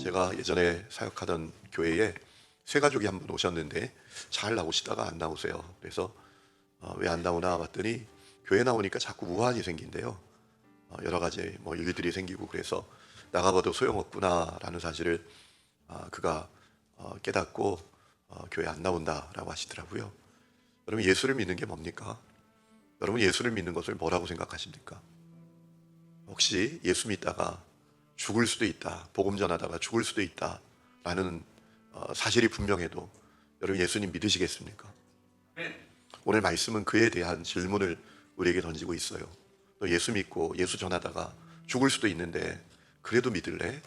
제가 예전에 사역하던 교회에 세 가족이 한 분 오셨는데 잘 나오시다가 안 나오세요. 그래서 왜 안 나오나 봤더니 교회 나오니까 자꾸 우환이 생긴대요. 여러 가지 일들이 생기고 그래서 나가봐도 소용없구나라는 사실을 그가 깨닫고 교회 안 나온다라고 하시더라고요. 여러분, 예수를 믿는 게 뭡니까? 여러분, 예수를 믿는 것을 뭐라고 생각하십니까? 혹시 예수 믿다가 죽을 수도 있다, 복음 전하다가 죽을 수도 있다라는 사실이 분명해도 여러분, 예수님 믿으시겠습니까? 오늘 말씀은 그에 대한 질문을 우리에게 던지고 있어요. 너 예수 믿고 예수 전하다가 죽을 수도 있는데 그래도 믿을래?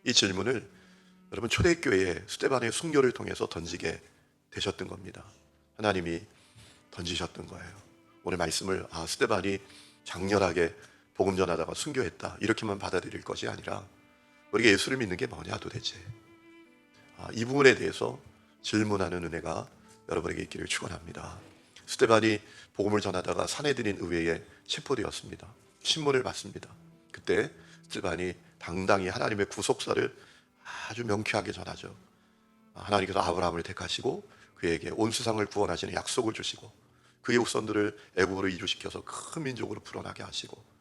이 질문을 여러분, 초대교회에 스데반의 순교를 통해서 던지게 되셨던 겁니다. 하나님이 던지셨던 거예요. 오늘 말씀을 스데반이 장렬하게 복음 전하다가 순교했다 이렇게만 받아들일 것이 아니라 우리가 예수를 믿는 게 뭐냐 도대체, 이 부분에 대해서 질문하는 은혜가 여러분에게 있기를 축원합니다. 스데반이 복음을 전하다가 사내들인 의회에 체포되었습니다. 신문을 받습니다. 그때 스데반이 당당히 하나님의 구속사를 아주 명쾌하게 전하죠. 하나님께서 아브라함을 택하시고 그에게 온 세상을 구원하시는 약속을 주시고 그의 후손들을 애굽으로 이주시켜서 큰 민족으로 풀어나게 하시고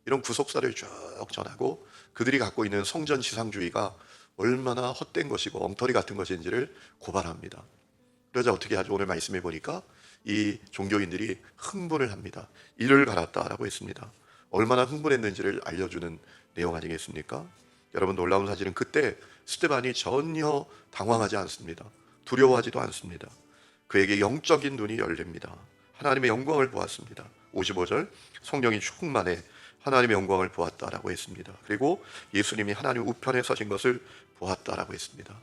이런 구속사를 쭉 전하고 그들이 갖고 있는 성전 지상주의가 얼마나 헛된 것이고 엉터리 같은 것인지를 고발합니다. 그러자 어떻게 하죠? 오늘 말씀해 보니까 이 종교인들이 흥분을 합니다. 이를 갈았다라고 했습니다. 얼마나 흥분했는지를 알려주는 내용 아니겠습니까? 여러분, 놀라운 사실은 그때 스데반이 전혀 당황하지 않습니다. 두려워하지도 않습니다. 그에게 영적인 눈이 열립니다. 하나님의 영광을 보았습니다. 55절, 성령이 충만해 하나님의 영광을 보았다라고 했습니다. 그리고 예수님이 하나님 우편에 서신 것을 보았다라고 했습니다.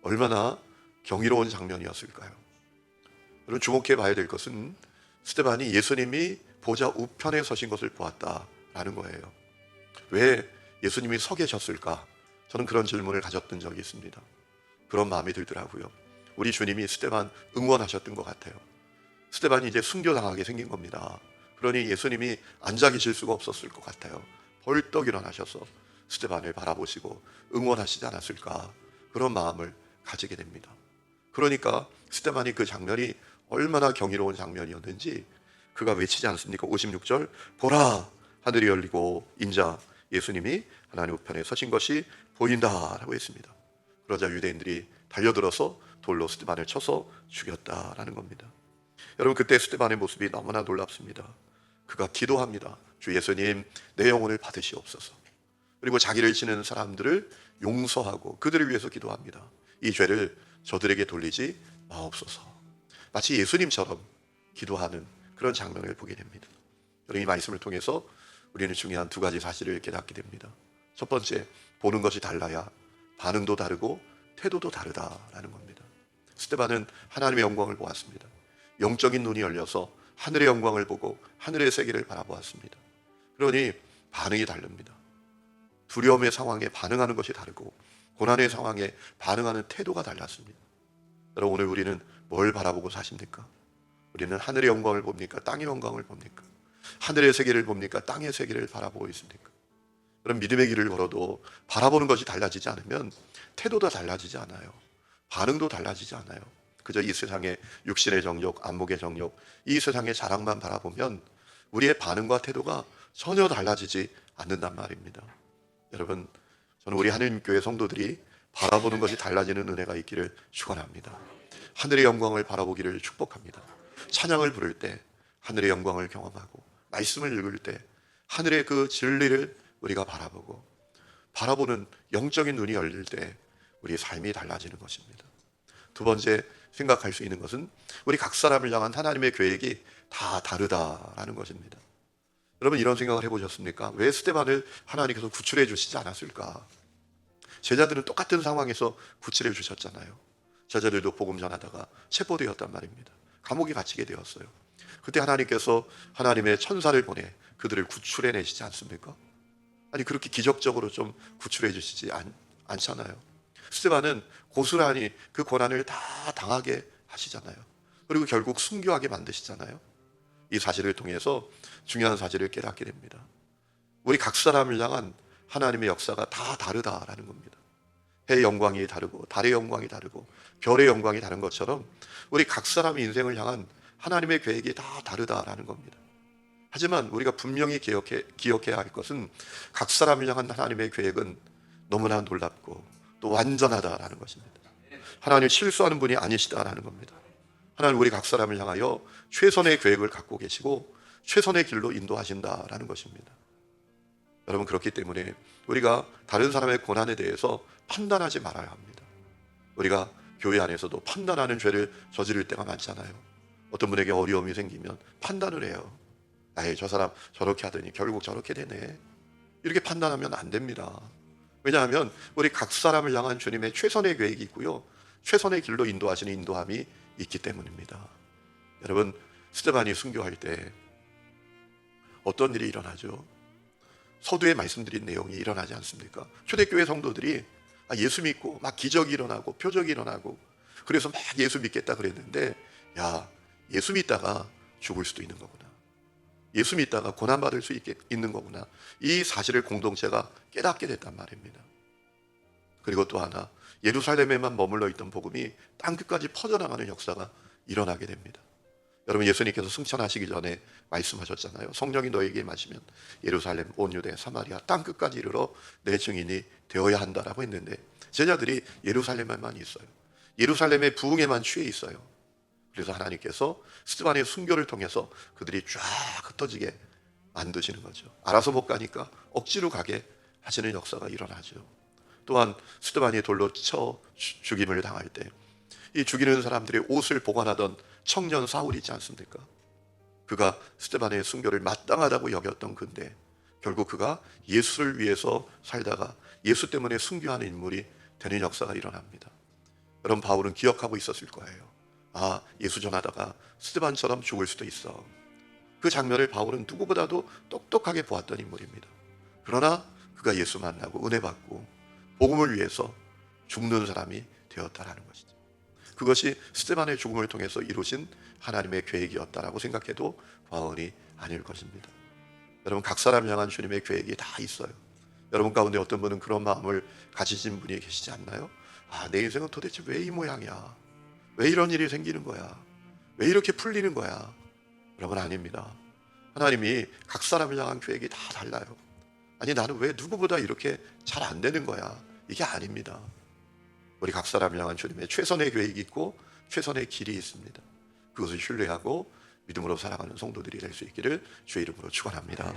얼마나 경이로운 장면이었을까요? 여러분, 주목해 봐야 될 것은 스데반이 예수님이 보좌 우편에 서신 것을 보았다라는 거예요. 왜 예수님이 서 계셨을까? 저는 그런 질문을 가졌던 적이 있습니다. 그런 마음이 들더라고요. 우리 주님이 스데반 응원하셨던 것 같아요. 스데반이 이제 순교당하게 생긴 겁니다. 그러니 예수님이 앉아 계실 수가 없었을 것 같아요. 벌떡 일어나셔서 스데반을 바라보시고 응원하시지 않았을까, 그런 마음을 가지게 됩니다. 그러니까 스데반이 그 장면이 얼마나 경이로운 장면이었는지 그가 외치지 않습니까? 56절, 보라, 하늘이 열리고 인자 예수님이 하나님 우편에 서신 것이 보인다라고 했습니다. 그러자 유대인들이 달려들어서 돌로 스데반을 쳐서 죽였다라는 겁니다. 여러분, 그때 스데반의 모습이 너무나 놀랍습니다. 그가 기도합니다. 주 예수님, 내 영혼을 받으시옵소서. 그리고 자기를 치는 사람들을 용서하고 그들을 위해서 기도합니다. 이 죄를 저들에게 돌리지 마옵소서. 마치 예수님처럼 기도하는 그런 장면을 보게 됩니다. 여러분, 이 말씀을 통해서 우리는 중요한 두 가지 사실을 깨닫게 됩니다. 첫 번째, 보는 것이 달라야 반응도 다르고 태도도 다르다라는 겁니다. 스데반은 하나님의 영광을 보았습니다. 영적인 눈이 열려서 하늘의 영광을 보고 하늘의 세계를 바라보았습니다. 그러니 반응이 다릅니다. 두려움의 상황에 반응하는 것이 다르고 고난의 상황에 반응하는 태도가 달랐습니다. 여러분, 오늘 우리는 뭘 바라보고 사십니까? 우리는 하늘의 영광을 봅니까? 땅의 영광을 봅니까? 하늘의 세계를 봅니까? 땅의 세계를 바라보고 있습니까? 그럼 믿음의 길을 걸어도 바라보는 것이 달라지지 않으면 태도도 달라지지 않아요. 반응도 달라지지 않아요. 그저 이 세상의 육신의 정욕, 안목의 정욕, 이 세상의 자랑만 바라보면 우리의 반응과 태도가 전혀 달라지지 않는단 말입니다. 여러분, 저는 우리 하나님교회 성도들이 바라보는 것이 달라지는 은혜가 있기를 축원합니다. 하늘의 영광을 바라보기를 축복합니다. 찬양을 부를 때 하늘의 영광을 경험하고 말씀을 읽을 때 하늘의 그 진리를 우리가 바라보고 바라보는 영적인 눈이 열릴 때 우리의 삶이 달라지는 것입니다. 두 번째, 생각할 수 있는 것은 우리 각 사람을 향한 하나님의 계획이 다 다르다라는 것입니다. 여러분, 이런 생각을 해보셨습니까? 왜 스데반을 하나님께서 구출해 주시지 않았을까? 제자들은 똑같은 상황에서 구출해 주셨잖아요. 제자들도 복음 전하다가 체포되었단 말입니다. 감옥에 갇히게 되었어요. 그때 하나님께서 하나님의 천사를 보내 그들을 구출해 내시지 않습니까? 아니, 그렇게 기적적으로 좀 구출해 주시지 않잖아요. 스데반은 고스란히 그 고난을 다 당하게 하시잖아요. 그리고 결국 순교하게 만드시잖아요. 이 사실을 통해서 중요한 사실을 깨닫게 됩니다. 우리 각 사람을 향한 하나님의 역사가 다 다르다라는 겁니다. 해의 영광이 다르고 달의 영광이 다르고 별의 영광이 다른 것처럼 우리 각 사람의 인생을 향한 하나님의 계획이 다 다르다라는 겁니다. 하지만 우리가 분명히 기억해야 할 것은 각 사람을 향한 하나님의 계획은 너무나 놀랍고 또 완전하다라는 것입니다. 하나님 실수하는 분이 아니시다라는 겁니다. 하나님 우리 각 사람을 향하여 최선의 계획을 갖고 계시고 최선의 길로 인도하신다라는 것입니다. 여러분, 그렇기 때문에 우리가 다른 사람의 고난에 대해서 판단하지 말아야 합니다. 우리가 교회 안에서도 판단하는 죄를 저지를 때가 많잖아요. 어떤 분에게 어려움이 생기면 판단을 해요. 아이, 저 사람 저렇게 하더니 결국 저렇게 되네. 이렇게 판단하면 안 됩니다. 왜냐하면 우리 각 사람을 향한 주님의 최선의 계획이 있고요, 최선의 길로 인도하시는 인도함이 있기 때문입니다. 여러분, 스데반이 순교할 때 어떤 일이 일어나죠? 서두에 말씀드린 내용이 일어나지 않습니까? 초대교회 성도들이 예수 믿고 막 기적이 일어나고 표적이 일어나고 그래서 막 예수 믿겠다 그랬는데, 야, 예수 믿다가 죽을 수도 있는 거구나, 예수 믿다가 고난받을 수 있는 거구나, 이 사실을 공동체가 깨닫게 됐단 말입니다. 그리고 또 하나, 예루살렘에만 머물러 있던 복음이 땅끝까지 퍼져나가는 역사가 일어나게 됩니다. 여러분, 예수님께서 승천하시기 전에 말씀하셨잖아요. 성령이 너에게 임하시면 예루살렘, 온 유대, 사마리아 땅끝까지 이르러 내 증인이 되어야 한다라고 했는데, 제자들이 예루살렘에만 있어요. 예루살렘의 부흥에만 취해 있어요. 그래서 하나님께서 스데반의 순교를 통해서 그들이 쫙 흩어지게 만드시는 거죠. 알아서 못 가니까 억지로 가게 하시는 역사가 일어나죠. 또한 스데반이 돌로 쳐 죽임을 당할 때 이 죽이는 사람들의 옷을 보관하던 청년 사울이 있지 않습니까? 그가 스데반의 순교를 마땅하다고 여겼던 그인데 결국 그가 예수를 위해서 살다가 예수 때문에 순교하는 인물이 되는 역사가 일어납니다. 여러분, 바울은 기억하고 있었을 거예요. 아, 예수 전하다가 스데반처럼 죽을 수도 있어. 그 장면을 바울은 누구보다도 똑똑하게 보았던 인물입니다. 그러나 그가 예수 만나고 은혜 받고 복음을 위해서 죽는 사람이 되었다라는 것이죠. 그것이 스데반의 죽음을 통해서 이루신 하나님의 계획이었다라고 생각해도 과언이 아닐 것입니다. 여러분, 각 사람 향한 주님의 계획이 다 있어요. 여러분 가운데 어떤 분은 그런 마음을 가지신 분이 계시지 않나요? 아, 내 인생은 도대체 왜 이 모양이야? 왜 이런 일이 생기는 거야? 왜 이렇게 풀리는 거야? 여러분, 아닙니다. 하나님이 각 사람을 향한 계획이 다 달라요. 아니, 나는 왜 누구보다 이렇게 잘 안 되는 거야? 이게 아닙니다. 우리 각 사람을 향한 주님의 최선의 계획이 있고 최선의 길이 있습니다. 그것을 신뢰하고 믿음으로 살아가는 성도들이 될 수 있기를 주의 이름으로 축원합니다.